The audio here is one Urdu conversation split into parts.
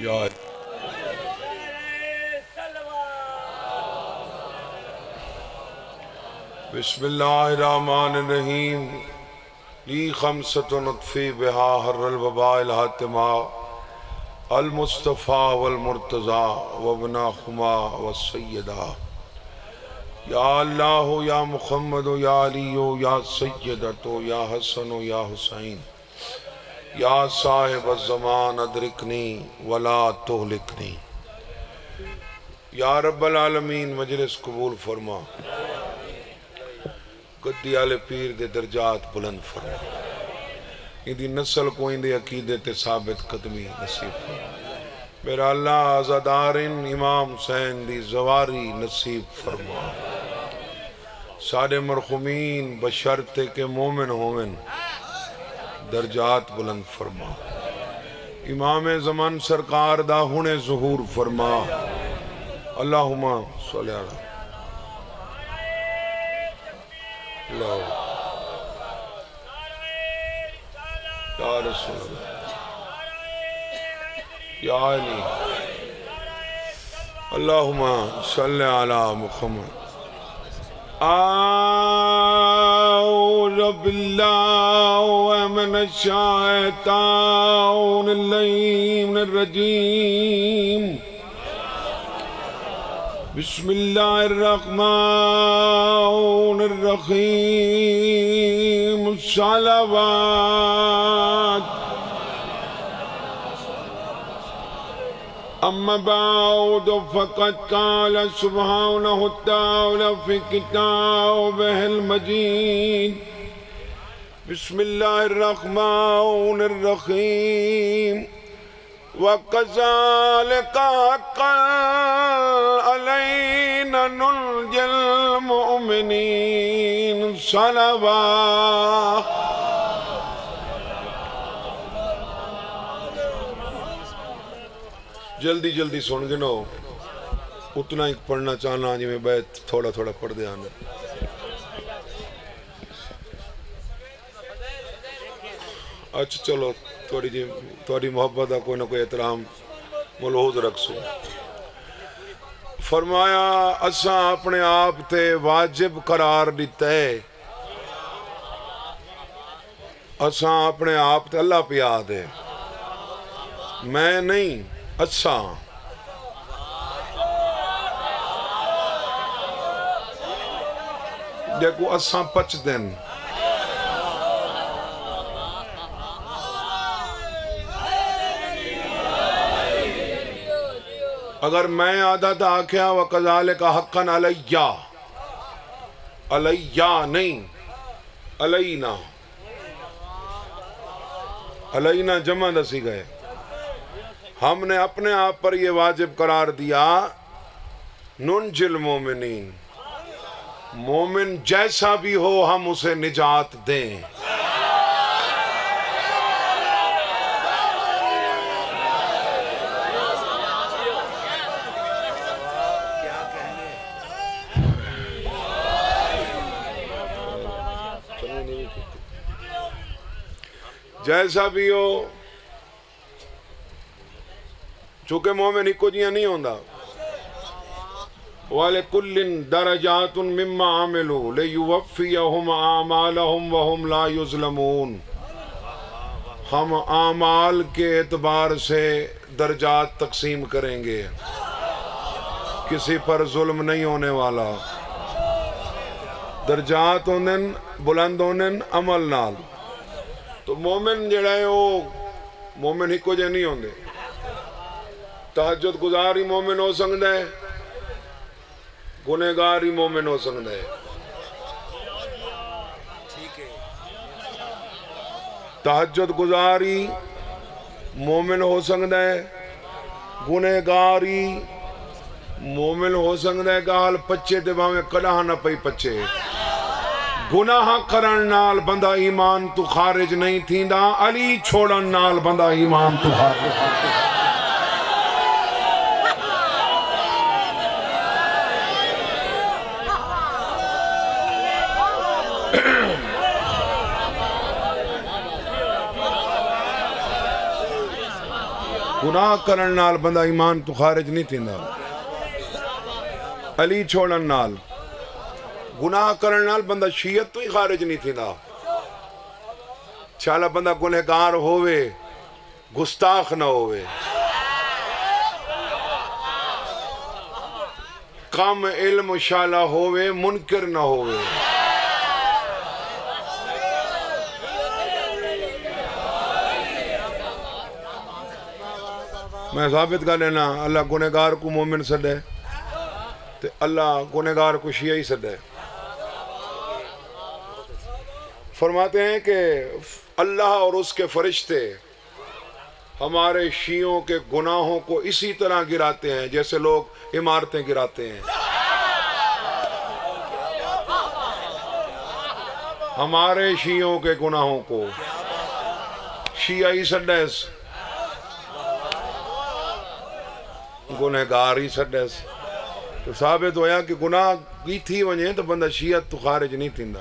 یا بسم اللہ الرحمن الرحیم لی خمسۃ نطفی بہا حر الوباء الحاتمہ المصطفیٰ والمرتضیٰ وابن خما والسیدہ یا اللہ یا محمد یا علی یا سیدت یا حسن یا حسین یا صاحب الزمان ادرکنی ولا تہلکنی یا رب العالمین مجلس قبول فرما گدی آل پیر دے درجات بلند فرما ان دی نسل کو ان دے عقیدے تے ثابت قدمی نصیب فرما میرا اللہ آزادارن امام حسین دی زواری نصیب فرما سارے مرحومین بشرتے کے مومن ہومن درجات بلند فرما امام زمان سرکار دا ہونے ظہور فرما اللہم صلی اللہ یا رسول اللہ یا علی اللہم صلی علی محمد اعوذ باللہ من الشیطان اللعین الرجیم بسم اللہ الرحمن الرحیم صلوات اما بعد فقد قال سبحانہ وتعالی فی کتابہ المجید بسم اللہ الرحمن الرحیم وَكَذَلِكَ حَقًّا عَلَيْنَا نُنْجِي الْمُؤْمِنِينَ صلوات جلدی جلدی سن گنو اتنا ایک پڑھنا چاہنا جی میں بیت تھوڑا تھوڑا پڑھ دے آنا اچھا چلو تھوڑی محبت دا کوئی نہ کوئی احترام ملحوظ رکھ سو فرمایا اساں اپنے آپ تے واجب قرار دیتا ہے اساں اپنے آپ تے اللہ پہ یاد ہے میں نہیں اساں دیکھو اساں پچ دن اگر میں آدھا تھا آکھیا وَقَذَلِكَ حَقًّا عَلَيَّا عَلَيَّا نہیں عَلَيْنَا عَلَيْنَا جمع دسی گئے ہم نے اپنے آپ پر یہ واجب قرار دیا نُنْجِي الْمُؤْمِنِينَ مومن جیسا بھی ہو ہم اسے نجات دیں جیسا بھی ہو چونکہ مومن ہی کو جیاں نہیں ہوندہ وَلِكُلٍ دَرَجَاتٌ مِمَّا عَمِلُوا لِيُوَفِّيَهُمْ أَعْمَالَهُمْ وَهُمْ لَا يُظْلَمُونَ ہم اعمال کے اعتبار سے درجات تقسیم کریں گے کسی پر ظلم نہیں ہونے والا درجات ہوندن بلند ہوندن عمل نال تو مومن جڑا ہے وہ مومن ہی کو جے نہیں ہوندے تہجد گزار ہی مومن ہو سکتا ہے گنہگار ہی مومن ہو سکتا ہے تہجد گزار ہی مومن ہو سکتا ہے گنہگار ہی مومن ہو سکتا ہے گال پچے تے باویں کڑاہ نہ پئی پچے گناہ کرن نال بندہ ایمان تو خارج نہیں تھیندا علی چھوڑن نال بندہ ایمان تو خارج گناہ کرن نال بندہ ایمان تو خارج نہیں تھیندا علی چھوڑن نال گناہ کرن نال بندہ شیعت تو ہی خارج نہیں تھیندا چالا بندہ گنہگار ہوئے گستاخ نہ ہوئے کم علم شالا ہوئے منکر نہ ہوئے میں ثابت کر لینا اللہ گنہگار کو مومن سدے تو اللہ گنہگار کو شیعی سدے فرماتے ہیں کہ اللہ اور اس کے فرشتے ہمارے شیعوں کے گناہوں کو اسی طرح گراتے ہیں جیسے لوگ عمارتیں گراتے ہیں ہمارے شیعوں کے گناہوں کو شیعی سڈیس گنہگار ہی سڈیس تو ثابت ہویا کہ گناہ کی تھی وجہ تو بندہ شیعت تو خارج نہیں تھیندا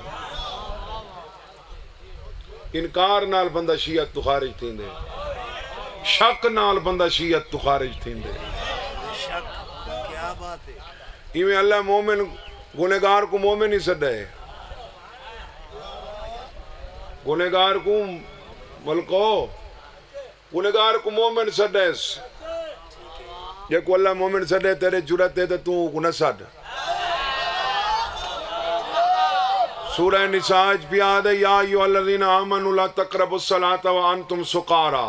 انکار نال بندہ شیعت تو خارج تھیندے شک نال بندہ شیعت تو خارج تھیندے ایویں اللہ مومن گنہگار کو مومن ہی سدے گنہگار کو ملکو گنہگار کو مومن سدیس جے کو اللہ مومن سدے تیرے جرت ہے تو گناہ سد سورہ نساء بیاد ہے یا ایھا الذین آمنوا لا تقربوا الصلاۃ وانتم سکارا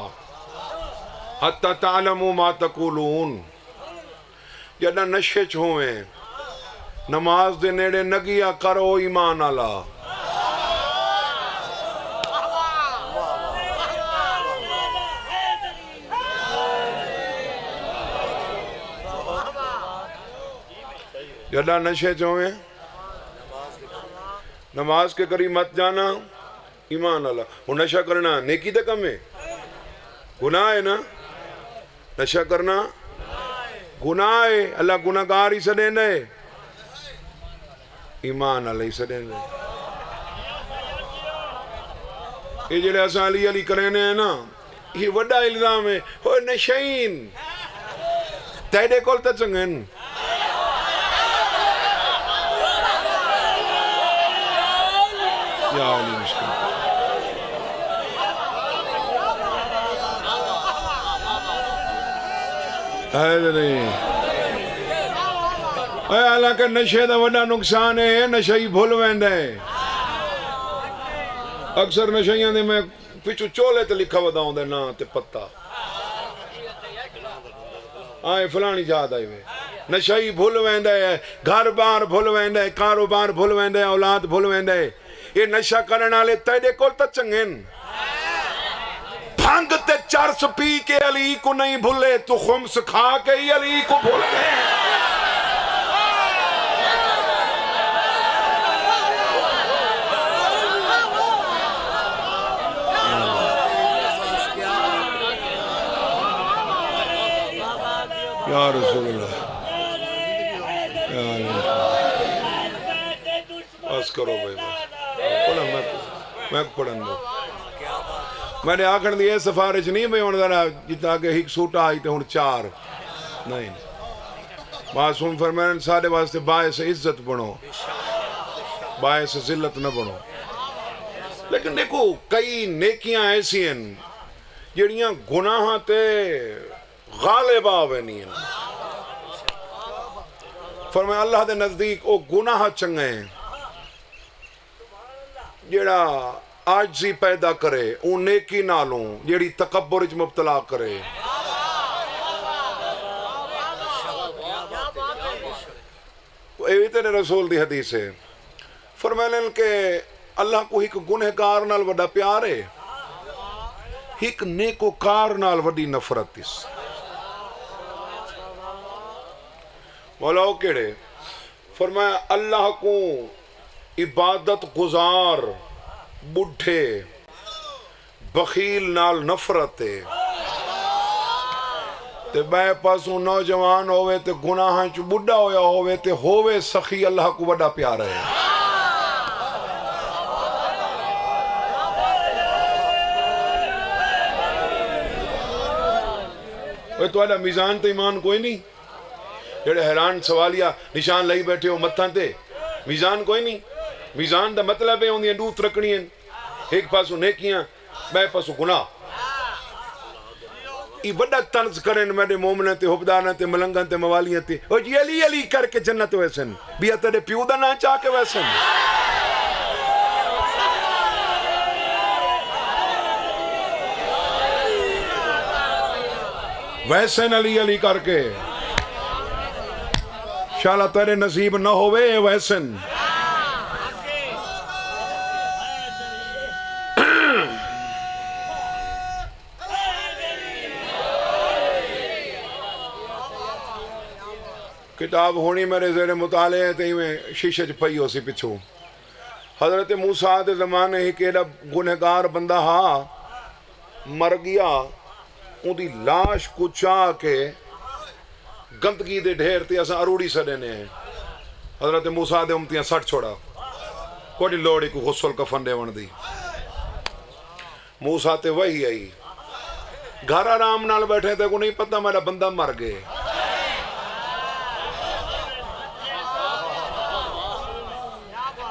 حتی تعلموا ما تقولون جڑا نشے چ ہوئیں نماز دے نیڑے نگیا کرو ایمان آلا جڑا نشے چ ہوئیں نماز کے قریب مت جانا ایمان اللہ وہ نشہ کرنا نیکی تے کم ہے گناہ ہے نا نشہ کرنا گناہ ہے اللہ گناہگار ہی سڑیں دے ایمان اللہ ہی سڑیں دے یہ جڑے اساں علی علی کرینے ہیں نا یہ وڈا الزام ہے وہ نشین تیڑے کول تے چنگن یا علی مشکل حالانکہ نشے دا وڈا نقصان ہے نشئی بھول ویندے اکثر نشیاں دے میں پچھو چولے تے لکھا وداؤں دے نا تے پتہ آئے فلانی جات آئی وے نشئی بھول ویندے گھر بار بھول ویندے کاروبار بھول ویندے اولاد بھول ویندے یہ نشہ کرنا لے تیڑے کول تا چنگن بھنگ تے چرس پی کے علی کو نہیں بھولے تو خمس کھا کے ہی علی کو بھول گئے یا رسول اللہ بس کرو بھائی میں پڑھن دو میں نے آکھن دی سفارش نہیں میں ہونے ذرا جتا کہ ایک سوٹا آئی تے ہون چار نہیں معصوم فرمائن سارے واسطے باعث عزت بنو باعث ذلت نہ بنو لیکن دیکھو کئی نیکیاں ایسی ہیں جڑیاں گناہ تے غالب آوے نہیں ہیں فرمائن اللہ دے نزدیک او گناہ چنگے ہیں جیڑا عاجزی پیدا کرے اون نیکی نالوں جیڑی تکبر وچ مبتلا کرے ایویں تے رسول دی حدیث ہے فرمائیں کہ اللہ کو ایک گنہگار نال وڈا پیار ہے ایک نیکوکار نال وڈی نفرت اس مولاؤ کیڑے فرمایا اللہ کو عبادت گزار بڈھے بخیل نال نفرت ہے تے بے پاسوں نوجوان ہوئے تے گناہاں چ بڈھا ہویا ہوئے سخی اللہ کو بڑا پیارا ہے وہ تو میزان تے ایمان کوئی نہیں، جڑے حیران سوالیہ نشان لئی بیٹھے ہو متھاں تے، میزان کوئی نہیں۔ میزان دا مطلب ہے ہوندیاں دو ترکڑیاں، ایک پاسو نیکیاں بے پاسو گناہ۔ ای وڈا طنز کرن میرے مومنہ تے حبدانہ تے ملنگاں تے موالیاں تے، او جی علی علی کر کے جنت ویسن، بیا تیرے پیو دا نہ چاہ کے ویسن۔ ویسن علی علی کر کے، شالا تیرے نصیب نہ ہوئے ویسن۔ کتاب ہونی میرے زیر مطالعے تے میں شیشہ پئی ہو سی پچھو۔ حضرت موسیٰ دے زمانے ہی کہ گنہگار بندہ ہاں مر گیا، ان دی لاش کو چاہ کے گندگی دے ڈھیر تے اساں اروڑی سڑنے ہیں۔ حضرت موسیٰ دے امتیاں سٹ چھوڑا، کوئی لوڑی کو غسل کفن دے ون دی۔ موسیٰ تے وہی آئی، گھر آرام نال بیٹھے تے کو نہیں پتہ میرا بندہ مر گئے۔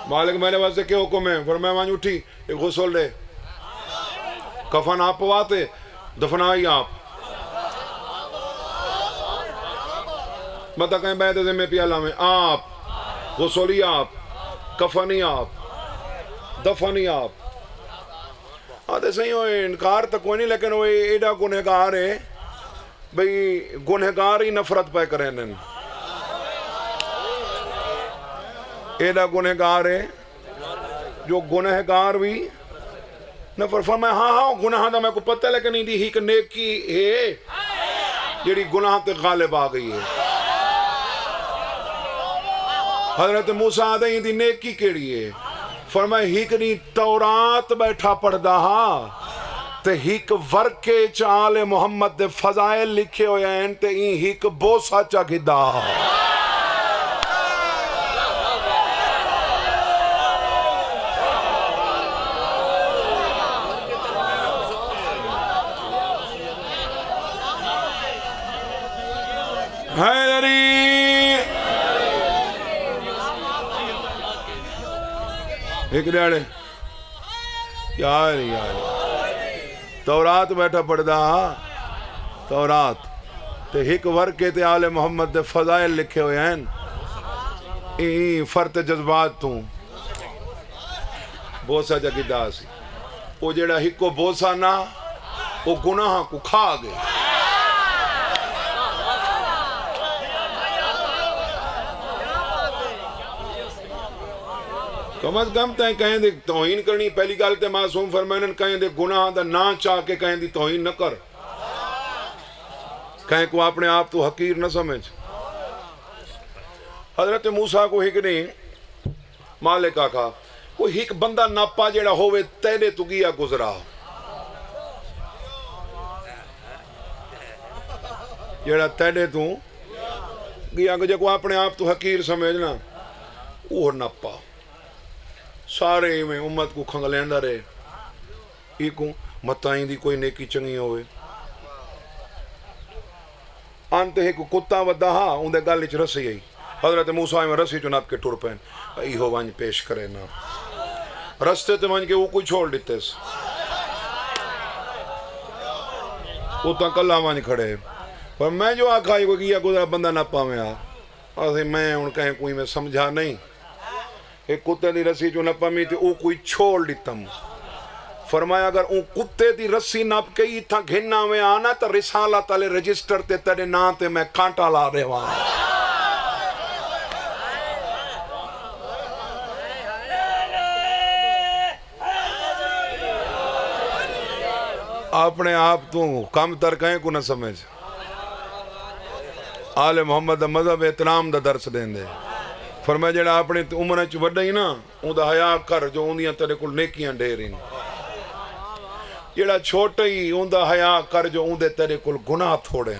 مالک میں نے واسطے کیا حکم ہے؟ فرمایا وہاں اٹھی ایک غسل دے، کفن آپ پواتے، دفنائی آپ، مطلب کہیں بیت ذمہ پیالہ میں آپ، غسلی آپ، کفنی آپ، دفنی آپ۔ آتے صحیح ہوئے انکار تک کوئی نہیں، لیکن وہ ایڈا گنہگار ہے بھئی گنہگار ہی نفرت پہ کریں نن، ایڈا گنہگار ہے جو گنہگار بھی نفرت۔ فرمایا ہاں ہاں گناہ دا میں کو پتہ ہے، لیکن ان دی ہی نیکی ہے جیڑی گناہ تے غالب آ گئی ہے۔ حضرت موسیٰ آدھے ان دی نیکی کیڑی ہے؟ فرمایا ہی کنی تورات بیٹھا پڑھ دا ہاں تے ہیک ورکے چال محمد دے فضائل لکھے ہوئے ہیں تے این ہیک بوسا چا گدا۔ حیدری ایک ڈیڑے یار تورات بیٹھا پڑھدا تورات تے ہک ورکے تے آل محمد دے فضائل لکھے ہوئے ہیں، این فرت جذبات تو بوسا جا گدا سی، وہ جڑا ہکو بوسا نہ وہ گناہ کو کھا گئے۔ کم از کم تائیں کہیں دے توہین کرنی، پہلی گال تے معصوم فرمائنن کہیں دے گناہ دا نا چاہ کے کہیں دی توہین نہ کر، کہیں کو اپنے آپ تو حقیر نہ سمجھ۔ حضرت موسیٰ کو ہک نہیں مالک آکھا، وہ ہک بندہ ناپا جیڑا ہوئے تیرے تو گیا گزرا، جیڑا تیرے تو گیا گزرا کو اپنے آپ تو حقیر سمجھنا، وہ ناپا سارے میں امت کو کھنگلیندہ رہے، ایکوں متائیں دی کوئی نیکی چنگی ہوئے۔ آنتے ایک کتا ودہ ہاں اندے گالے چھ رسی آئی، حضرت موسیٰ میں رسی چناب کے ٹور پہن ایہو وانج پیش کرے نا، رستے تے وانج کے وہ کوئی چھوڑ دیتے اس وہ تا کلہ وانج کھڑے، پر میں جو آکھائی کو کیا گزرا بندہ نہ پاویں آسے میں ان کہیں کوئی میں سمجھا نہیں، ایک کتے دی رسی جو نپا میں تھی او کوئی چھوڑ دیتم۔ فرمایا اگر اون کتے دی رسی نپ کے ہی تھا گھننا میں آنا تا رسالہ تالے رجسٹر تے تیرے نا تے میں کانٹا لا رہے وہاں۔ اپنے آپ تو کم تر کہیں کو نہ سمجھ، آل محمد دا مذہب احترام دا درس دیں دے۔ فرمایا جڑا اپنے عمرہ چ وڈا ہی نا اون دا حیا کر جو اون دیاں تیرے کول نیکیاں ڈھیریں، جڑا چھوٹا ہی اون دا حیا کر جو اون دے تیرے کول گناہ تھوڑے۔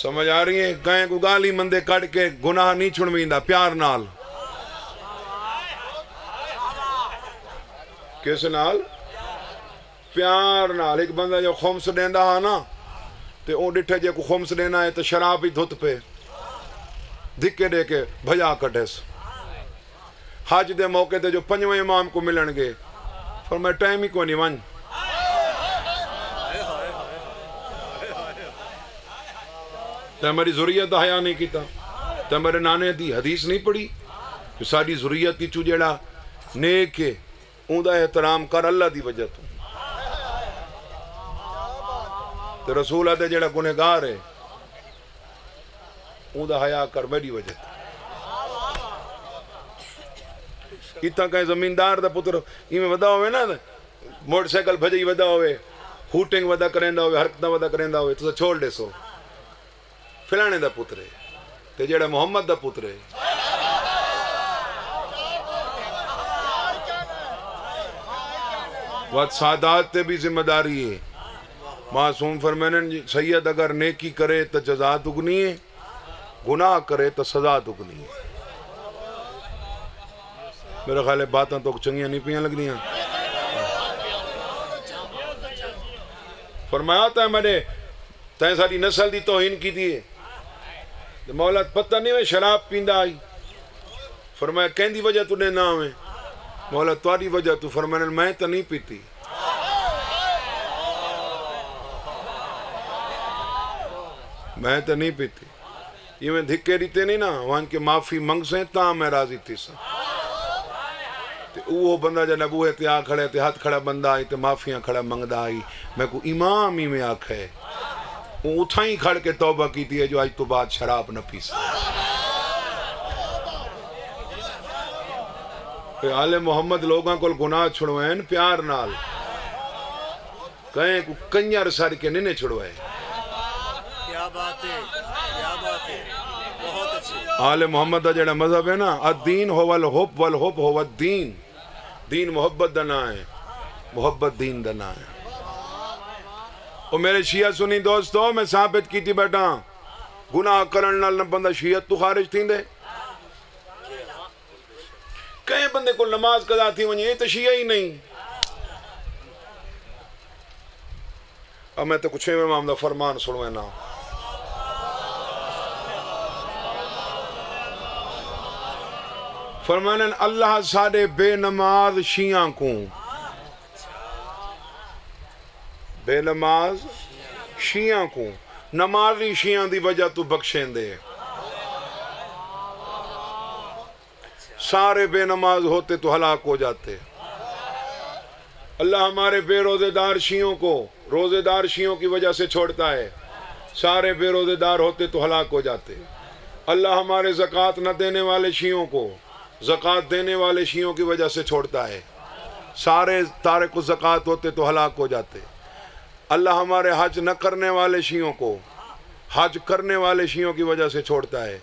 سمجھ آ رہی ہے؟ کہیں کو گالی مندے کٹ کے گناہ نہیں چھڑویندا پیار نال، کس نال؟ پیار نال ایک بندہ جو خمس دیندا ہا نا تے او ڈٹھے جے کو خمس دینا ہے تے شراب ہی دھت پہ دھکے دے کے بھجا کٹیس حج دے موقع تے جو پنجویں امام کو ملن گے فرمایا ٹائم ہی کو نہیں ون تے ہماری ضروریت دا حیا نہیں کیتا تے ہمارے نانے دی حدیث نہیں پڑھی کہ ساری ضروریت کی تو جیڑا نیک ہے اون دا احترام کر اللہ دی وجہ تو تے رسول آدھے جیڑا گنہگار ہے اون دا حیا کر میری وجہ تو اتنا کہیں زمیندار دا پتر ایمیں ودا ہوئے نا موٹر سائیکل بھجی ودا ہوئے ہوٹنگ ودا کریندا ہوئے حرکتہ ودا کریندا ہوئے تو چھوڑ دے سو فلانے دا پتر ہے تے جیڑا محمد دا پتر ہے وقت سادات تے بھی ذمہ داری ہے معصوم فرمائن سید اگر نیکی کرے تو جزا دگنی ہے گناہ کرے تو سزا دگنی ہے میرا خیال ہے باتاں تو چنگیاں نہیں پیاں لگ دیاں فرمایا تھا میں نے تین ساری نسل دی توہین کی دیئے مولا پتہ نہیں میں شراب پیندہ آئی فرمایا کہن دی وجہ تو نے نہ ہوئے مولا تواری وجہ تو فرمایا میں تو نہیں پیتی میں تو نہیں پیتی یہ میں دھکے دیتے نہیں نا وہاں کے معافی منگ سے تاں میں راضی تھی سا وہ بندہ جب نبوہ تے آ کھڑے تے ہاتھ کھڑا بندہ آئی تے معافیاں کھڑا منگدہ آئی میں کو امام ہی میں آکھ ہے وہ اتھائیں کھڑ کے توبہ کی تھی ہے جو آج تو بعد شراب نہ پی سا آل محمد لوگاں کو گناہ چھڑوائیں پیار نال کہیں کو کنیر سار کے نہیں چھڑوائیں کیا بات ہے کیا بات ہے بہت اچھی آل محمد دا جڑا مذہب ہے نا الدین ہو والحب والحب ہو الدین دین محبت دنا ہے محبت دین دنا ہے اور میرے شیعہ سنی دوستو میں ثابت کی تھی بیٹا گناہ کرن نال نہ بندہ شیعت تو خارج تھی دے کہیں بندے کو نماز قضا تھی ونی یہ تو شیعہ ہی نہیں اب میں تو کچھ امام دا فرمان سنوے نا فرمانن اللہ ساڑے بے نماز شیعہ کو بے نماز شیعہ کو نمازی شیعہ دی وجہ تو بخشیں دے سارے بے نماز ہوتے تو ہلاک ہو جاتے اللہ ہمارے بے روزے دار شیعوں کو روزے دار شیعوں کی وجہ سے چھوڑتا ہے سارے بے روزے دار ہوتے تو ہلاک ہو جاتے اللہ ہمارے زکوٰۃ نہ دینے والے شیعوں کو زکوٰۃ دینے والے شیعوں کی وجہ سے چھوڑتا ہے سارے تارک زکوٰۃ ہوتے تو ہلاک ہو جاتے اللہ ہمارے حج نہ کرنے والے شیعوں کو حج کرنے والے شیعوں کی وجہ سے چھوڑتا ہے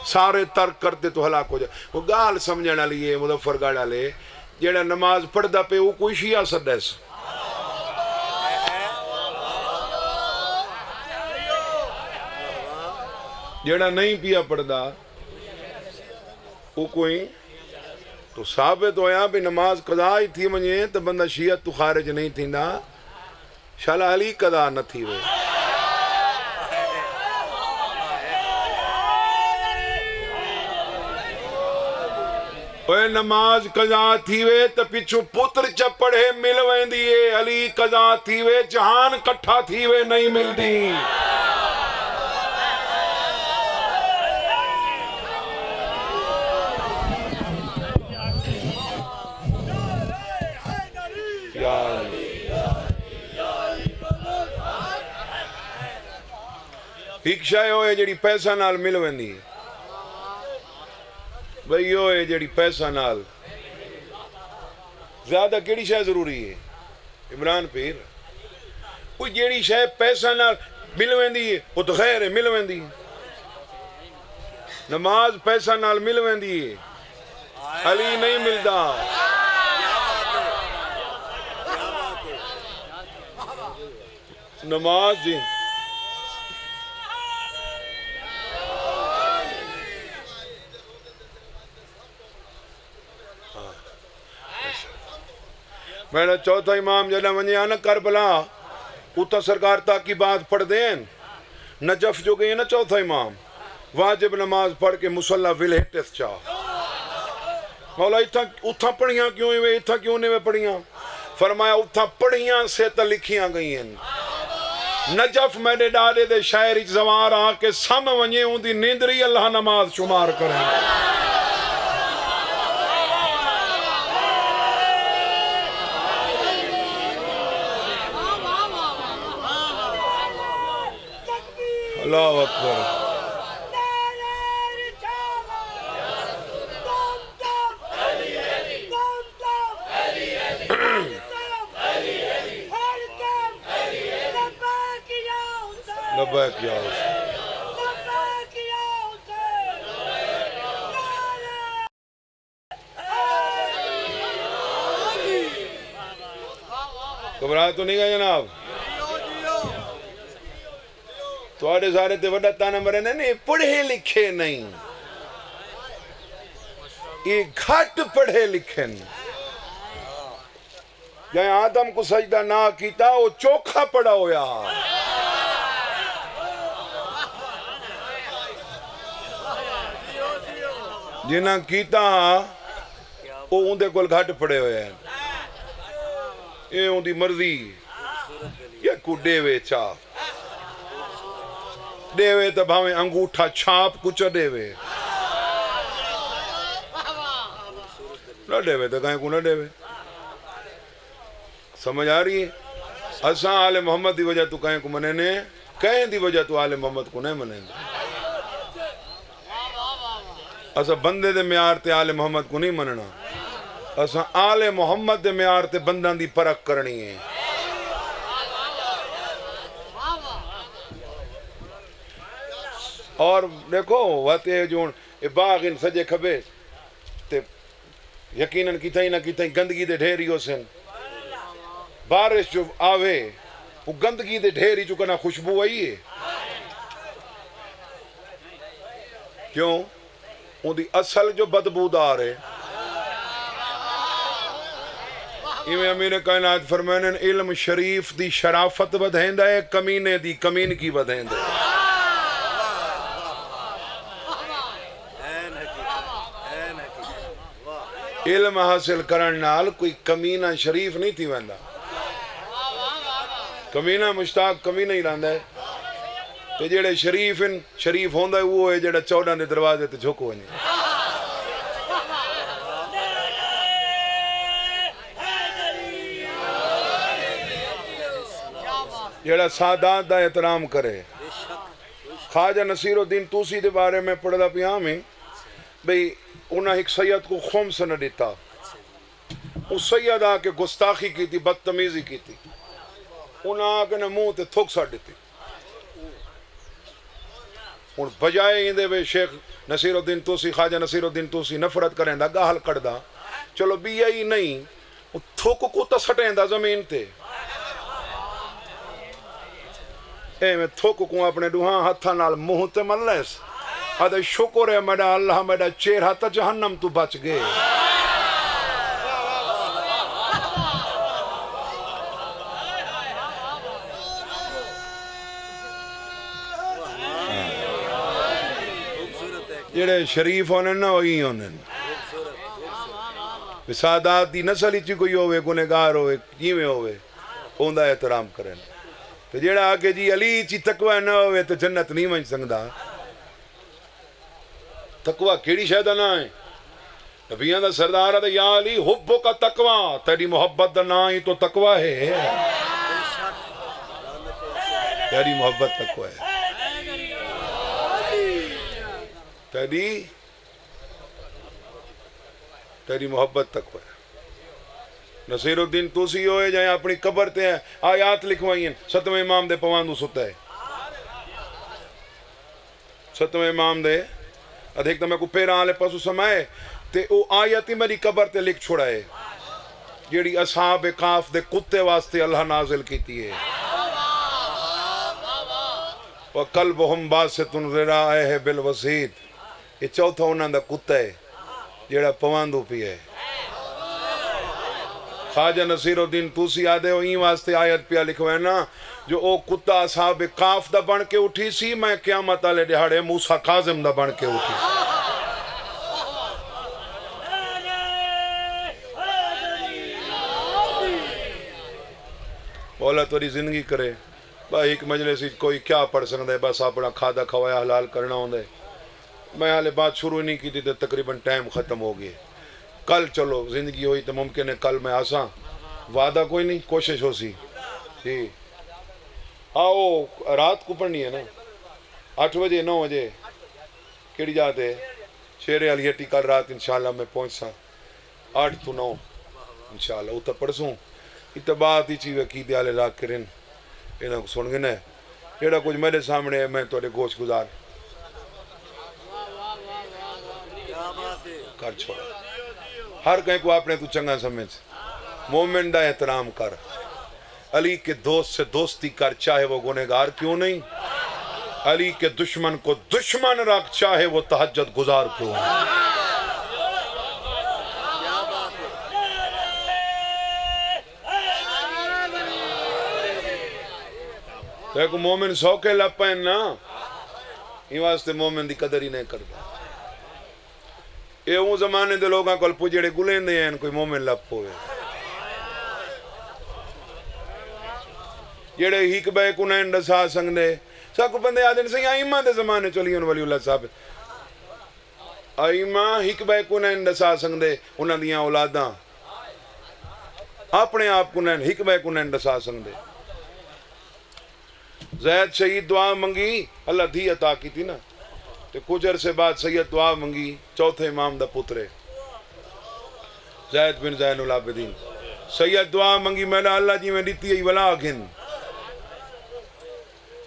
سارے ترک کرتے تو ہلاک ہو جائے وہ گال سمجھنا لیے مظفر گاڑا لے جیڑا نماز پڑھدا پہ وہ کوئی شیعہ سدیس جیڑا نہیں پیا پڑھدا وہ کوئی تو ثابت ہویا بھی نماز قضا ہی تھی منجھے تو بندہ شیعت تو خارج نہیں تھی نا شالا علی قضا نہ تھی وہ اوے نماز قضا تھی وے تو پچھو پتر چپڑے مل وین دیئے علی قضا تھی وے جہان کٹھا تھی وے نہیں مل دی ایک شاہ ہوئے جڑی پیسہ نال مل ویندی ہے بھئی ہوئے جڑی پیسہ نال زیادہ کیڑی شاہ ضروری ہے عمران پیر کوئی جڑی شاہ پیسہ نال مل ویندی ہے وہ تو خیر ہے مل ویندی ہے نماز پیسہ نال مل ویندی ہے علی نہیں ملدا نماز جی میرا چوتھا امام جڑا ونجے آ نا کربلا اتھا سرکار تک کی بات پڑھ دیں نجف جو گئی ہے نا چوتھا امام واجب نماز پڑھ کے مسلح ولیٹس چاہ مولا اتھا پڑھیاں کیوں ہوئے اتھا کیوں نہیں پڑھیاں فرمایا اتھا پڑھیاں سے تا لکھیاں گئی ہیں نجف میرے ڈاڑے دے شاعری زوار آ کے سم ونجے ہوں دی نیندری اللہ نماز شمار کریں اللہ اکبر لبیک یا حسین گھبراہ تو نہیں گئے جناب توڑے سارے تے وڈا تانا مرے نہیں پڑھے لکھے نہیں یہ گھٹ پڑھے لکھے نہیں جہاں آدم کو سجدہ نہ کیتا وہ چوکھا پڑا ہویا جنہاں کیتا وہ اندے کول گھٹ پڑے ہوئے ہیں یہ اندی مرضی یا کو ڈیوے چاہ ڈیوے تو بھاویں انگوٹھا چھاپ کچھ ڈیوے نہ ڈیوے تو کہیں کو نہ ڈیوے سمجھ آ رہی ہے اساں آل محمد دی وجہ تو کہیں کو منے نے کہیں دی وجہ تو آل محمد کو نہیں منے گا اساں بندے دے معیار تے آل محمد کو نہیں مننا اساں آل محمد دے معیار تے بندان دی پرکھ کرنی ہے اور دیکھو واتے جو باغ ان سجے کھبے تے یقیناً کیتا ہی نہ کیتا ہی گندگی دے ڈھیری ہو سن بارش جو آوے وہ گندگی دے ڈھیری جو کنا خوشبو آئی ہے کیوں ان دی اصل جو بدبودار ہے ایویں امیر کائنات فرمائن علم شریف دی شرافت بدھیندہ ہے کمینے دی کمین کی بدھیندہ ہے علم حاصل کرن نال کوئی کمینہ شریف نہیں تھی ویندا کمینہ مشتاق کمینہ ہی رہندا ہے تے جڑے شریف ہوندا ہے وہ ہے جڑا 14 دے دروازے تے جھک ونجے جڑا سادات دا احترام کرے خواجہ نصیر الدین توسی دے بارے میں پڑھدا پیا میں بھئی انہاں ایک سید کو خمس نہ دیتا اس سید آ کے گستاخی کی تھی بدتمیزی کی تھی انہاں آ کے نہ منہ تے تھوک سا دیتی ان بجائے ہی دے بے شیخ نصیر الدین توسی خواجہ نصیر الدین توسی نفرت کریں دا گاہل کر دا چلو بھی ہی نہیں تھوک کو تا سٹیں دا زمین تے اے میں تھوک کو اپنے دوہاں ہتھا نال منہ تے ملیس آدھے شکر ہے میڈا اللہ میڈا چہرہ تا جہنم تو بچ گئے جڑے شریف ہونے نہ وہی ہونے سادات دی نسل ہی کوئی ہوئے گنہگار ہوئے کیویں ہوئے اوندا احترام کریں تو جڑا آگے جی علی چی تقوی نہ ہوئے تو جنت نہیں من سکدا تقوی کیڑی شہدہ نہ ہے نبیان دا سردار ہے یا علی حب کا تقوی تیری محبت دا نہ ہی تو تقوی ہے تیری محبت تقوی ہے تیری محبت تقوی ہے نصیر الدین توسی ہوئے جائیں اپنی قبر تے ہیں آیات لکھوائیں ستویں امام دے پواندو ستا ہے ستویں امام دے ادھیک تو میں کو پیرا آلے پاسو سمائے تے او آیتی میری قبر تے لکھ چھوڑائے جیڑی اصحاب کاف دے کتے واسطے اللہ نازل کیتی ہے وَقَلْبُهُمْ بَاسِطٌ ذِرَاعِهِ بِالْوَسِيدِ یہ چوتھا انہاں دا کتا ہے جیڑا پواندو پی ہے خواجہ نصیر الدین توسی آدھے ہو این واسطے آیت پیا لکھوینا جو او کتا صاحب کاف دا بن کے اٹھی سی میں قیامت آلے دہاڑے موسیٰ کاظم دا بن کے اٹھی سی مولا توری زندگی کرے با ایک مجلس کوئی کیا پڑھ سکتا ہے بس اپنا کھادا کھوایا حلال کرنا ہوں دے میں حالے بات شروع نہیں کی تھی تو تقریباً ٹائم ختم ہو گئے کل چلو زندگی ہوئی تو ممکن ہے کل میں آساں وعدہ کوئی نہیں کوشش ہو سی جی آؤ رات کو پڑھنی ہے نا 8 بجے 9 بجے کیڑی جاتے شیر علی ہٹی کل رات انشاءاللہ میں پہنچ سا 8 to 9 انشاءاللہ اتر پڑھسوں اتباعت ہی چیوے کی دیالے لاکھ کرن انہاں کو سن گئے نا جیڑا کچھ میرے سامنے ہے میں توڑے گوش گزار کر چھوڑا ہر کہیں کو آپ نے تو چنگا سمجھ مومن دا احترام کر علی کے دوست سے دوستی کر چاہے وہ گنہگار کیوں نہیں علی کے دشمن کو دشمن رکھ چاہے وہ تہجد گزار کیوں نہیں تو ایک مومن سو کے لپیں نا یہ واسطے مومن دی قدر ہی نہیں کرتا یہ وہ زمانے دے لوگاں کل پجڑے گلیں دے ہیں کوئی مومن لپ ہوئے جڑے ہیک بے کنین ڈسا سنگ دے ساکو بندے آدھے نہیں آئیمہ دے زمانے چلی ان ولی اللہ صاحب آئیمہ ہیک بے کنین ڈسا سنگ دے انہاں دیاں اولاداں اپنے آپ کنین ہیک بے کنین ڈسا سنگ دے زید شہید دعا منگی اللہ دھی عطا کی تھی نا تو کچھ عرصے بعد سید دعا منگی چوتھے امام دا پترے زید بن زین العابدین سید دعا منگی میں نے اللہ جی میں دیتی ہے ولا گھن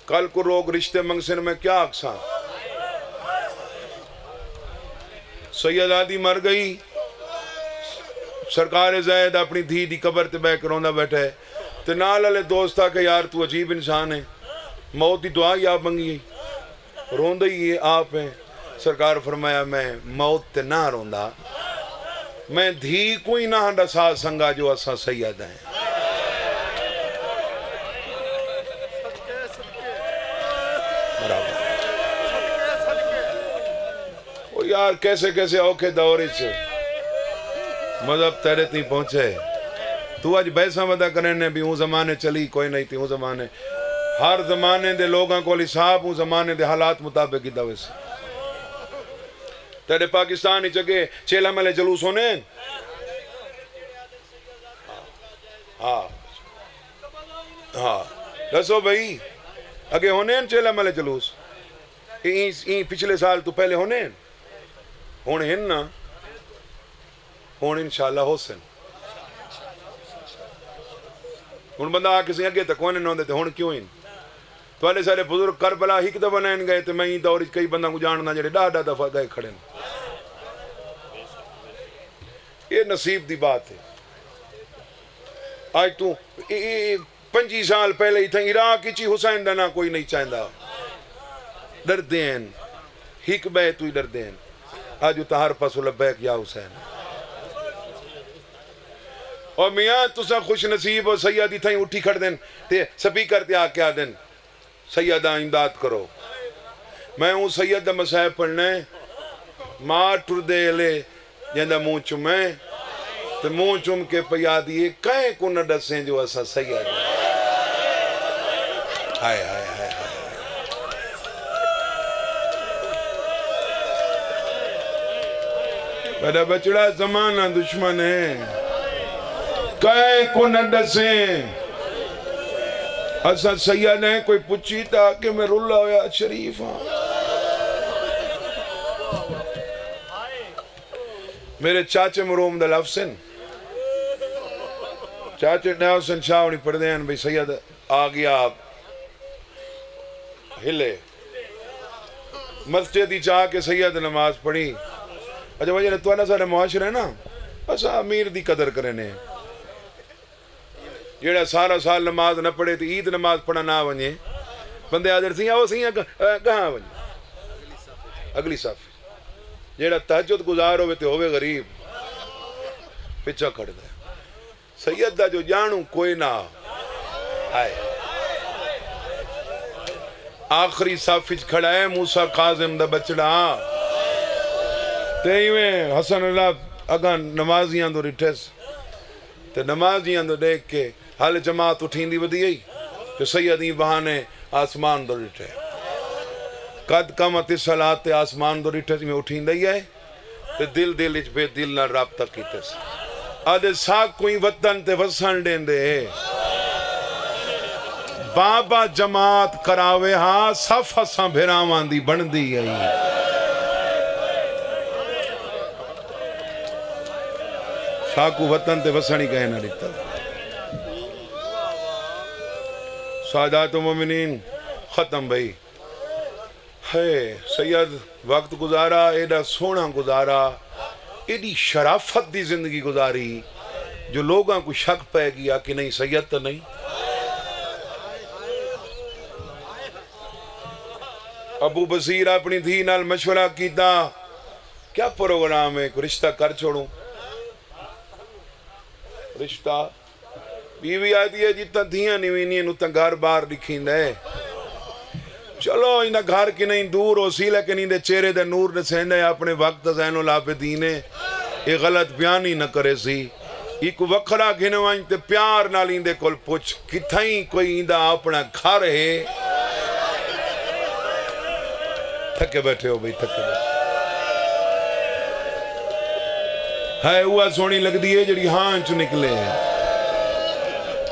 کل کو روگ رشتے منگسن میں کیا اکساں سید آدھی مر گئی سرکار زید اپنی دھی دی قبر تے بے کروندہ بیٹھے تے نال علیہ دوست تھا کہ یار تو عجیب انسان ہے موت دی دعا ہی آپ منگی روندہ ہی یہ آپ ہیں سرکار فرمایا میں موت تے نہ روندہ میں دھی کوئی نہ ہنڈا سا سنگا جو اسا سید ہیں وہ یار کیسے کیسے اوکھے دوری سے مذہب تیرے تھی پہنچے تو آج بیسا ودا کرنے بھی ہوں زمانے چلی کوئی نہیں تھی ہوں زمانے ہر زمانے دے لوگاں کو حساب ہوں زمانے دے حالات مطابق کی دوے سے تیرے پاکستان ہی چکے چیلہ ملے جلوس ہونے ہاں دسو بھئی اگے ہونے چیلہ ملے جلوس پچھلے سال تو پہلے ہونے ہونے نا ہونے انشاءاللہ ہو سن ہون بندہ آکے سے اگے تک ہونے نہ ہوندے تھے ہون کیوں ہن تو والے سارے بزرگ کربلا ہی دفعہ نین گئے تھے میں ہی دور کئی بندہ کو جاننا جڑے ڈا دفعہ گئے کھڑے یہ نصیب دی بات ہے آج تو 25 سال پہلے ہی تھا عراق ہی چی حسین دنا کوئی نہیں چاہندہ ڈر دین ہک بے تو ہی ڈر دین آج تو ہر پاسو لبیک یا حسین اور میاں تو سا خوش نصیب اور سیادی تھا اٹھی کھڑ دین تے سپیکر تے آکے آدن سیدہ امداد کرو میں ہوں سید مسائب پڑھنے ماں ٹر دے لے جندہ موں چمیں تو موں چم کے پیا دیئے کہیں کو نہ ڈسیں جو ایسا سید ہے ہائے ہائے ہائے میرا بچڑا زمانہ دشمن ہے کہیں کو نہ ڈسیں ایسا سید ہیں کوئی پچھی تھا کہ میں رلا ہویا شریف ہاں میرے چاچے مروم دا لفظن چاچے نے حسن شاہونی پڑھ دیں بھئی سید آگیا آپ ہلے مسجد ہی چاہ کے سید نماز پڑھی اچھا وجہ نے تو آنا سارے معاشرے نا ایسا امیر دی قدر کرنے جیڑا سارا سال نماز نہ پڑھے تو عید نماز پڑھا نہ ونجے بندے آدھر سیاں وہ سیاں کہاں ونجے اگلی صف جیڑا تہجد گزار ہوئے تے ہوئے غریب پچھا کھڑ دے سید دا جو جانو کوئی نہ آئے آخری صافج کھڑا ہے موسیٰ قاظم دا بچڑا تے میں حسن اللہ اگاں نمازیاں دو ریٹھس تے نمازیاں دو دیکھ کے حال جماعت اٹھین دی ودی گئی کہ سیدی بہانے آسمان دو ریٹھے قد قامت صلاۃ آسمان دو ریٹھس میں اٹھین دی ہے تے دل اچ بے دل نہ رابطہ کیتے سے آدھے ساک کوئی وطن تے وسن دین دے بابا جماعت کراوے ہاں صف ہساں بھیراوان دی بن دی ہے ساکو وطن تے وسنی کہنا دیتا سادات و مومنین ختم بھئی ہے سید وقت گزارا ایڈا سونا گزارا ایڈی شرافت دی زندگی گزاری جو لوگاں کو شک پہ گیا کہ نہیں سید تو نہیں ابو بصیر اپنی دھی نال مشورہ کیتا کیا پروگرام ہے کوئی رشتہ کر چھوڑوں رشتہ بیوی آتی ہے جتنا دھیاں نہیں اتنا گھر بار لکھیں دے چلو انہا گھر کی نہیں دور ہو سی لیکن اندے چہرے دے نور نے سہنے اپنے وقت زین العابدین یہ غلط بیانی نہ کرے سی ایک وکھرا گھنوائیں تے پیار نال اندے کول پوچھ کتھائیں کوئی اندہ اپنا گھر ہے تھکے بیٹھے ہو بھئی تھکے بیٹھے ہے ہوا سونی لگ دیئے جڑی ہانچ نکلے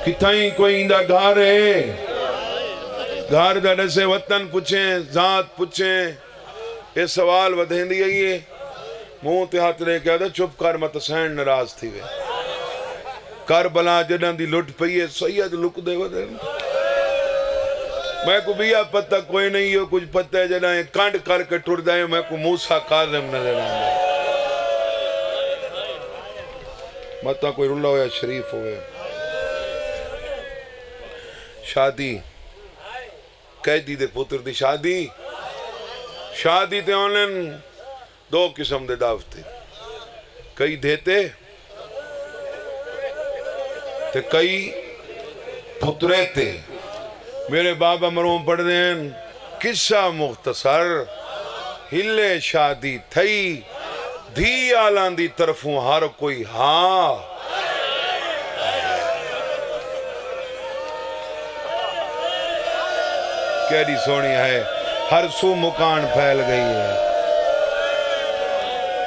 کتھائیں کوئی اندہ گھر ہے گھر دڑے سے وطن پوچھیں ذات پوچھیں یہ سوال ودھیں دی ہے موں تے ہاتھ رہے کہا دا چپ کر مت سین نراز تھی وے کربلا جڑن دی لٹ پئی ہے سید لک دے ودھیں میں کو بیا پتہ کوئی نہیں ہو کچھ پتہ ہے جڑائیں کانڈ کر کے ٹر دائیں میں کو موسیٰ قاظم نہ لینا ہے مطلب کوئی رلہ ہویا شریف ہوئے شادی قیدی دے پتر دی شادی تے آنلین دو قسم دے دعوتے کئی دیتے تے کئی پترے تے میرے بابا مرحوم پڑھ دیں قصہ مختصر ہلے شادی تھئی دھی آلان دی طرفوں ہر کوئی ہاں کیڑی سونی ہے ہر سو مکان پھیل گئی ہے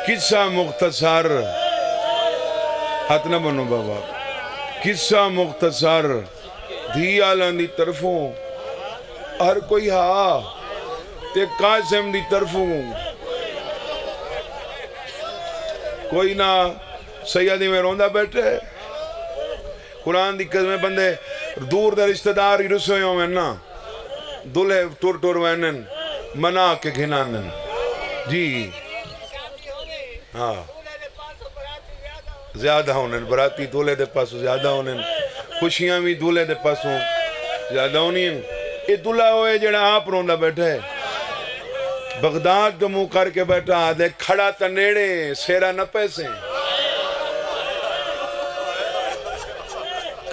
قصہ مختصر ہاتھ نہ بنو بابا قصہ مختصر دھی آلان دی طرفوں ہر کوئی ہاں تے قاسم دی طرفوں کوئی نہ سیدی میں روندہ بیٹھے قرآن دی قسمیں بندے دور دے رشتہ دار ہی رسویوں میں نا دلے ٹور وینن منا کے گھنانن جی ہاں زیادہ ہونن براتی دولے دے پاسوں زیادہ ہونن خوشیاں بھی دولے دے پاسوں زیادہ ہونین یہ دلہ ہوئے جڑا آپ روندہ بیٹھے بغداد جو منہ کر کے بیٹھا دے کھڑا تا نیڑے سیرا نہ پیسے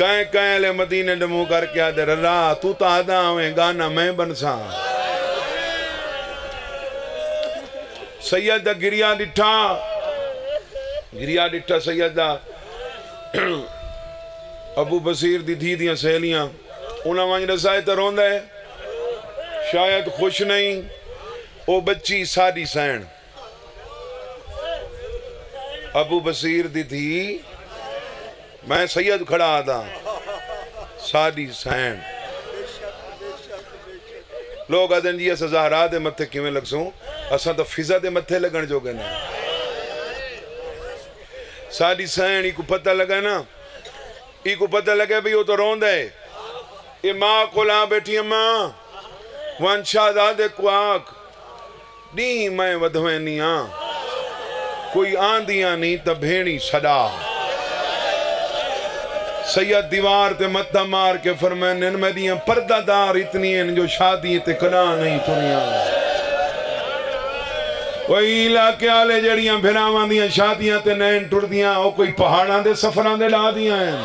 کہیں لے مدینے جو منہ کر کے آدھے رلا تو تا آدھا ہوئے گانا میں بنسا سیدہ گریہ ڈٹھا سیدہ ابو بصیر دی دھی دیاں سہیلیاں انہاں وانج رسائے تا روندہ ہے شاید خوش نہیں او بچی ساڑی سین ابو بصیر دی تھی میں سید کھڑا آدھا ساڑی سین لوگ آدھیں جی ایسا زہرا دے متھے کیویں لگ سوں اساں تو فضا دے متھے لگن جو گے نا ساڑی سین ہی کو پتہ لگا نا ہی کو پتہ لگے بھی وہ تو روند ہے یہ ماں کو لا بیٹھی ماں وان شہزادے کو آنکھ نہیں میں ودھوینیاں کوئی آندیاں نہیں تا بھیڑی صدا سید دیوار تے متہ مار کے فرمائن ان میں دیاں پردہ دار اتنی ہیں جو شادی تے کنا نہیں تنیاں کوئی علاقے والے جڑیاں بھراواں دیاں شادیاں تے نین ٹردیاں او کوئی پہاڑاں دے سفراں دے لا دیاں ہیں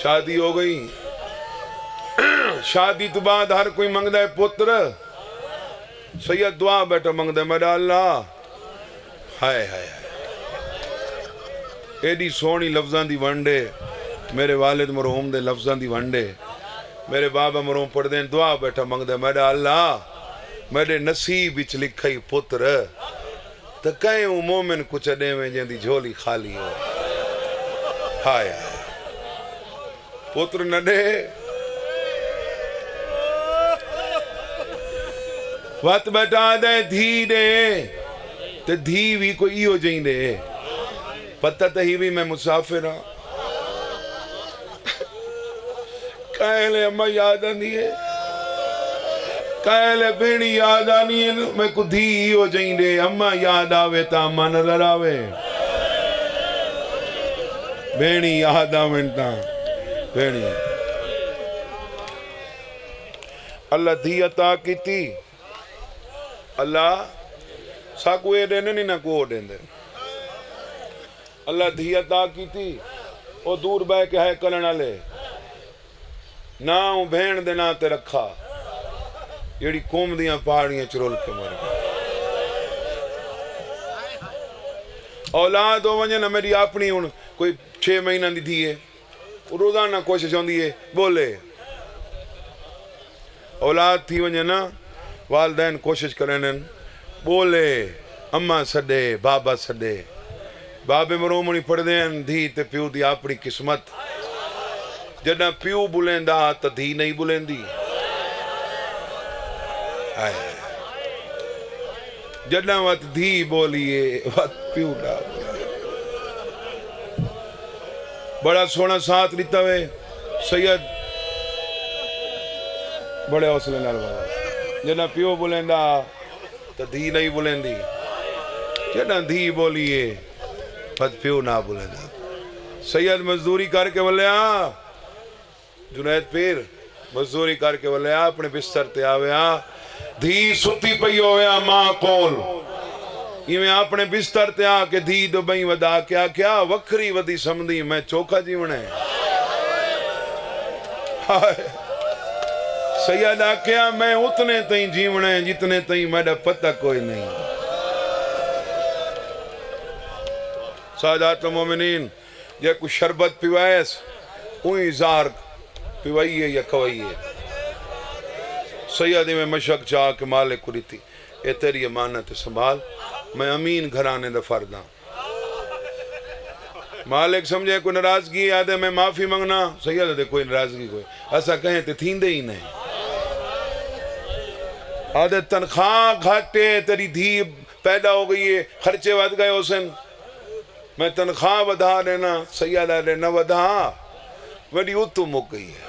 شادی ہو گئی شادی تو بعد ہر کوئی منگدا ہے پتر سید دعا بیٹا منگدا ہے میرا اللہ ہائے ہائے ایڈی سونی لفظاں دی ونڈے میرے والد مرحوم دے لفظاں دی ونڈے میرے بابا مرحوم پڑھ دیں دعا بیٹھا منگ دے میرا اللہ میرے نصیب وچ لکھئی پتر تو کہیں او مومن کچھ دے میں جن دی جھولی خالی ہو ہائے پتر نہ دے وقت بیٹا دے دھی دے تے دھی بھی کوئی ہو جائیں دے پتہ تہی بھی میں مسافر ہاں کہلے اماں یاد آنی ہے کہلے بینی یاد آنی ہے میں کو دھی ہو جائیں دے اماں یاد آوے تا اماں نظر آوے بینی یاد آوے تا بینی اللہ دھی عطا کی تھی اللہ ساکو اے دینے نہیں نہ کو دینے اللہ دھی عطا کی تھی او دور بے کے ہے کلنہ لے نہ ہوں بھین دے نہ تے رکھا یڑی قوم دیاں پہاڑیاں چرول کے مر گئے اولاد ہو ونجے نہ میری اپنی ہون کوئی 6 مہینہ دی تھی ہے روزانہ کوشش ہوندی ہے بولے اولاد تھی ونجے نہ والدین کوشش کریں بولے اماں سڈے بابا سڈے بابے مرومنی پڑھ دیں دھی تے پیو دی اپنی قسمت جدہ پیو بولیں دا تا دھی نہیں بولیں دی جدہ وقت دھی بولیے وقت پیو دا بڑا سونا ساتھ لیتا ہوئے سید بڑے حوصلے نال بابا جدہ پیو بولیں دا تا دھی نہیں بولیں دی جدہ دھی بولیے وقت پیو نہ بولیں دا سید مزدوری کر کے بولے جنید پیر مزدوری کر کے بولے اپنے بستر تے آوے دھی ستی پئی ہوئے ماں کول یہ میں اپنے بستر تے آ کے دھی دو بھئی ودا کیا کیا وکری ودی سمدھی میں چوکھا جیونے سید آکیا میں اتنے تئیں جیونے جتنے تئیں میرا پتہ کوئی نہیں سادات المومنین یہ کچھ شربت پیوائیس اوہی زار پیوائیے یا کوائیے سیدی میں مشک چاہ کے مالک کری تھی اے تیری امانت سنبھال میں امین گھرانے دا فرداں مالک سمجھے کوئی نرازگی آدھے میں معافی منگنا سید دے کوئی نرازگی کوئی ایسا کہیں تے تھیندے ہی نہیں آدھے تنخواہ گھاٹے تیری دھی پیدا ہو گئی ہے خرچے ود گئے حسن میں تنخواہ ودھا دینا سیدہ دے نہ ودھا میری اتو مک گئی ہے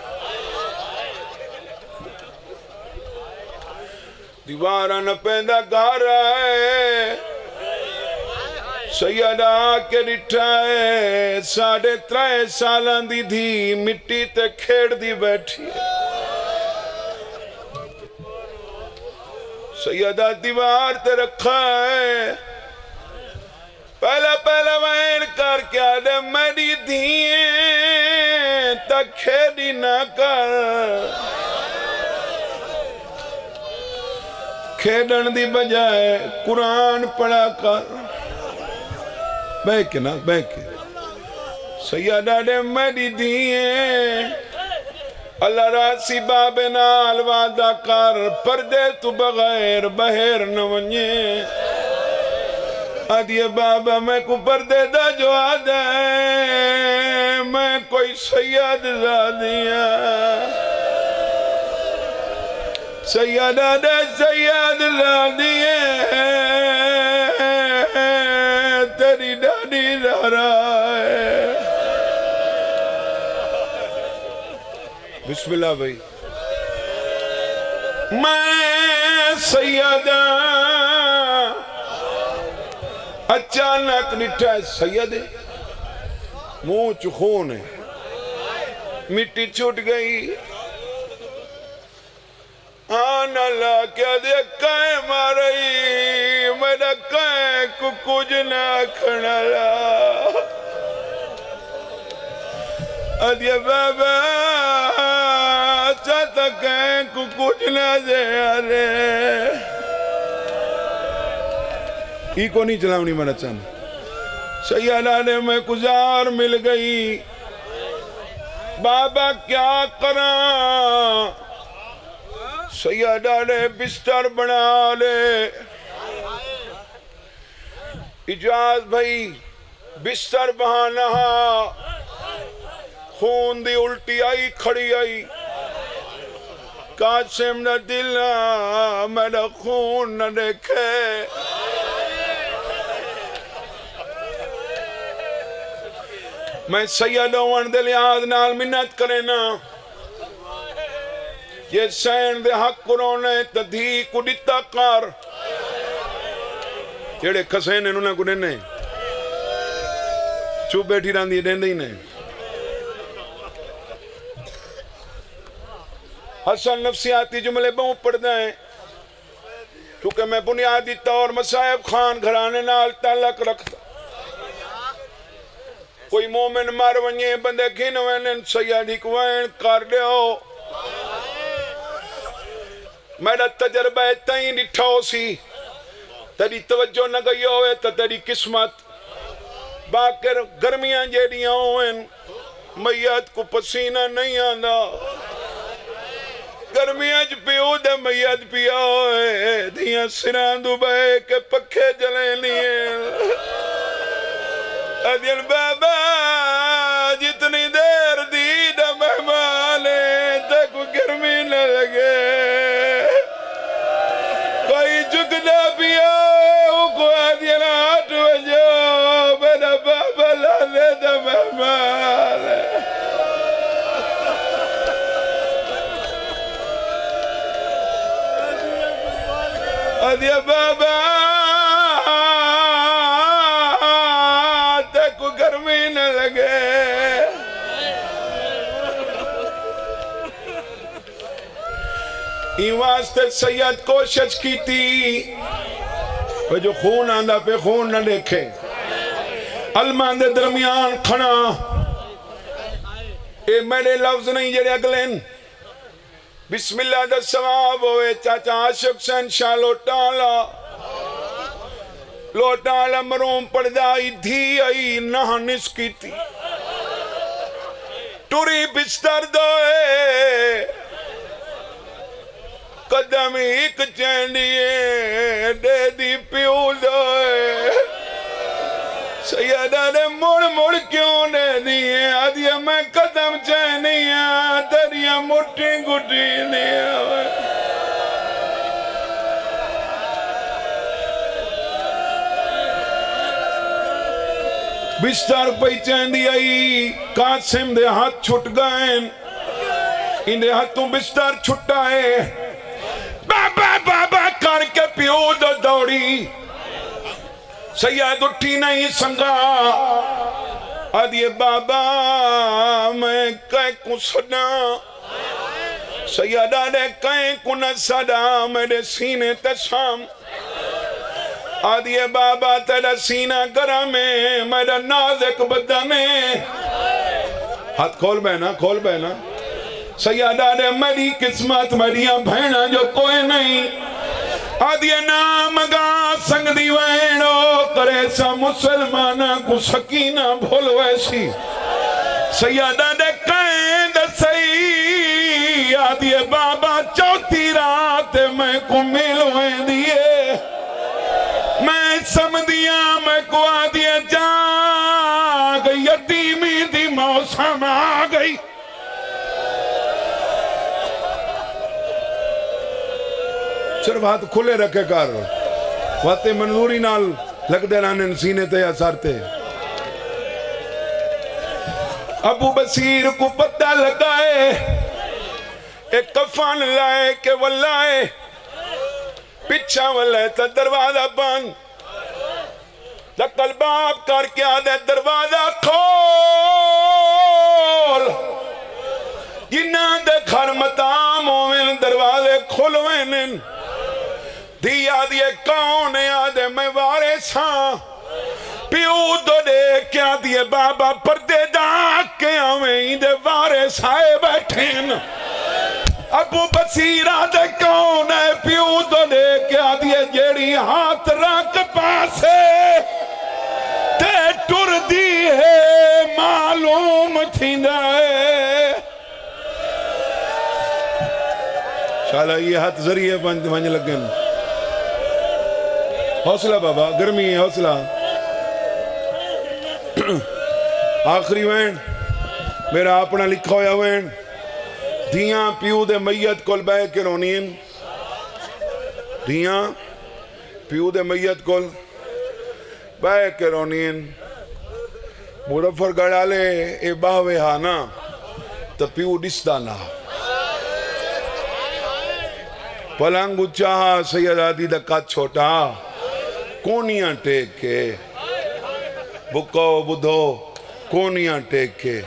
دیوارہ نہ پیدا گھر ہے سیدہ کے رٹھائے 3.5 سالان دی دھی مٹی تے کھیڑ دی بیٹھی ہے سیدہ دیوار تے رکھا ہے پہلا وین کر کے آدھے میری دھیئیں تک کھیڑی نہ کر کھیڑن دی بجائے قرآن پڑھا کر بیکے نا بیکے سیدہ دے میری دھیئیں اللہ راسی باب نال وعدہ کر پردے تو بغیر بہر نہ ونجے آدھیے بابا میں کو پردے دا جو آدھے میں کوئی سید زادیاں سیدہ دے سید زادیاں تیری ڈاڈی دارا ہے بسم اللہ بھائی میں سیدہ اچانک نٹھا ہے سید منہ چخون ہے مٹی چھوٹ گئی آن اللہ کیا دے کائیں مارئی میرا کائیں کو کچھ نہ کھڑا لا ادھیا بابا چاہتا کائیں کو کچھ نہ دے آرے ہی کو نہیں چلاؤنی مرا چاند سیدہ نے میں گزار مل گئی بابا کیا کراں سیدہ نے بستر بنا لے اجاز بھائی بستر بہانا خون دی الٹی آئی کھڑی آئی قاسم نہ دل میرا خون نہ دیکھے میں سیدہ وان دے لحاظ نال منت کرے نا یہ سین دے حق کرونے تدھی کو دیتا کار جیڑے کسین انہوں نے کو دینے چوب بیٹھی ران دی دین دینے حسن نفسیاتی جملے بہت پڑھ دائیں چونکہ میں بنیادی طور مصائب خان گھرانے نال تعلق رکھتا کوئی مومن مار ونجے بندے کھین وینن سیادی کو وین کر دیو میرا تجربہ تائیں ڈٹھاؤ سی تیری توجہ نہ گئی ہوئے تا تیری قسمت باکر گرمیاں جیڑیاں ہوئیں میت کو پسینہ نہیں آندا گرمیاں جو پیو دے میت پیا ہوئے دیاں سران دوبائے کے پکھے جلیں لیے ادھیل بابا جتنی دیر دید مہمانے تک گرمی نہ لگے کوئی جھکنا بھی آئے کو ادھیل 8 بجے میرا بابا لانے دا مہمانے ادھیل بابا این واسطے سید کوشش کی تھی وہ جو خون آندہ پہ خون نہ دیکھے علمان دے درمیان کھنا اے میرے لفظ نہیں جڑے اگلین بسم اللہ دا ثواب ہوئے چاچا عاشق سین شاہ لوٹالا مروم پردائی دھی آئی نہانس کی تھی ٹوری بستر دوئے قدم ایک چینڈیے دے دی پیو دوئے سیدہ نے مڑ کیوں دے دیئے آدھیا میں قدم چینڈیاں دریا مٹھی گھٹی نہیں ہوئے بستر پہ چینڈی آئی قاسم دے ہاتھ چھٹ گئیں ان دے ہاتھوں بستر چھٹائے بابا کر کے پیو دو دوڑی سید اٹھی نہیں سنگا آدھیے بابا میں کہیں کو سنا سیدہ نے کہیں کو نہ صدا میرے سینے تشام آدھیے بابا تیرا سینہ گرم ہے میرا نازک بدن ہے ہاتھ کھول بہنا سیدہ نے میری قسمت میریاں بہنہ جو کوئی نہیں آدھیے نام گا سنگ دی وینو کرے سا مسلمانہ کو سکینہ بھول ویسی سیدہ نے کہیں دسائی آدھیے بابا چوتھی رات میں کو ملویں دیئے میں سمدیاں میں کو آدھیے جاگ یتیمی دی موسم آگئی صرف ہاتھ کھلے رکھے کر واتے منظوری نال لگ دے لانے سینے تے اثارتے ابو بصیر کو پتہ لگائے ایک کفان لائے کہ واللائے پچھا واللائے تا دروازہ بند لکل باپ کر کے آدھے دروازہ کھول جنہ دے گھر متام ہوئے دروازے خلوین دی آدھی کون آدھے میں وارثاں پیو دو دے کیا دیے بابا پردے دا کے آویں دے وارث آئے بیٹھیں ابو بصیر آدھے کون ہے پیو دو دے کیا دیے جیڑی ہاتھ رکھ پاسے تے ٹر دی ہے معلوم تھی دائے شالا یہ ہاتھ ذریعے بننے لگن حوصلہ بابا گرمی ہے حوصلہ آخری وین میرا اپنا لکھا ہویا وین دیاں پیو دے میت کول بے کے رونین دیاں پیو دے میت کول بے کے رونین مظفر گڑالے اے باوے ہانا تا پیو ڈسدانا پلنگ چاہا سید آدھی دکا چھوٹا کونیاں ٹیک کے بکو بدھو کونیاں ٹیک کے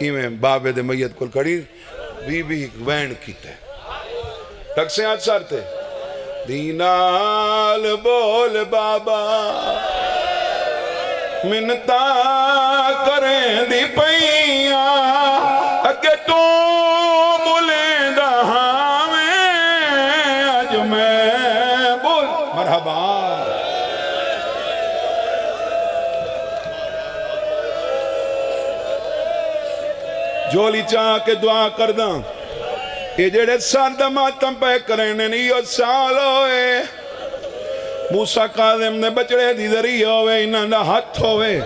ایویں بابے دے میت کل کڑی بی بی وین کیتے ٹک سے آج سارتے دینال بول بابا منتا کریں دی پئیاں اگے تو ملیں دہاں میں اج میں بول مرحبا جولی چاہ کے دعا کرداں یہ جڑے سال دا ماتم پہ کرنے نہیں یہ سال ہوئے موسیٰ قادم نے بچڑے دی ذریعہ ہوئے انہاں دا ہاتھ ہوئے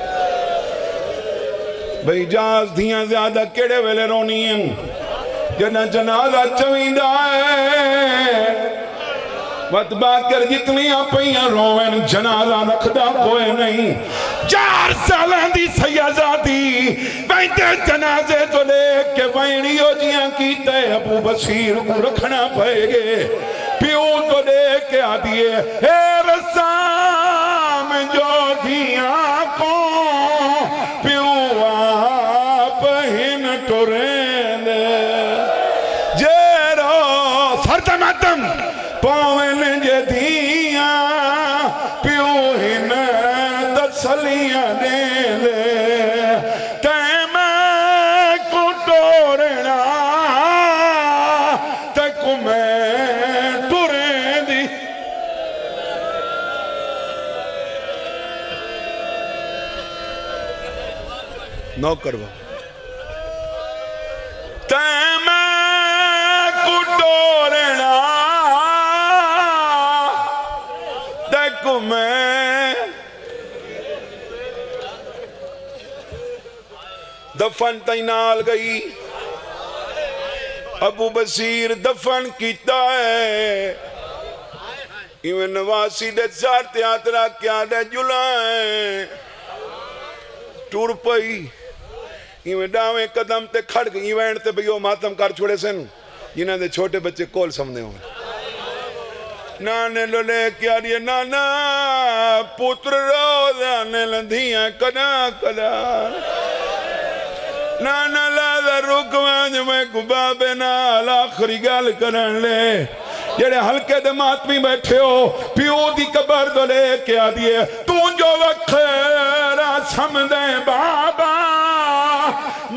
بھئی جاز دیاں زیادہ کیڑے ویلے رونی ہیں جنہ جنازہ چویندہ ہے وقت باکر جتنی اپنیاں روین جنازہ رکھدا کوئی نہیں 4 سالان دی سیازادی ویندے جنازے تو لے کے وینیو جیاں کیتے ابو بصیر کو رکھنا پائے گے پیو تو لے کے آدھیے اے رسام جو دھیاں کو پیو آپ ہن ٹورین جیرو سردمتم پاوین جے دھیاں پیو ہن تسلیاں دے لے تیم کو ٹورنا تک میں ٹورے دی نو کروا تیم کو ٹورنا تک میں دفن تینال گئی ابو بصیر دفن کیتا ہے ایویں نواسی دے چار تیاترا کیا دے جلائیں ٹور پئی ایویں ڈاویں قدم تے کھڑ گئی ایویں تے بھئیو ماتم کار چھوڑے سن جنہاں دے چھوٹے بچے کول سمنے ہوئے نانے لو لے کیا دیئے نانا پتر رو دانے لندھیاں کنا کنا نانا لازا رکوان جو میں کبابے نال آخری گال کرن لے جڑے ہلکے دے ماتمی بیٹھے ہو پیو دی قبر دو لے کے آدھیے تو جو وقیرہ سمدے بابا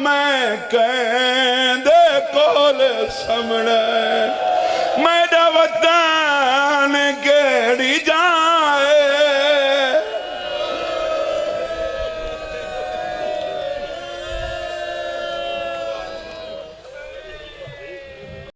میں کہن دے کول سمڑے میں دا وطن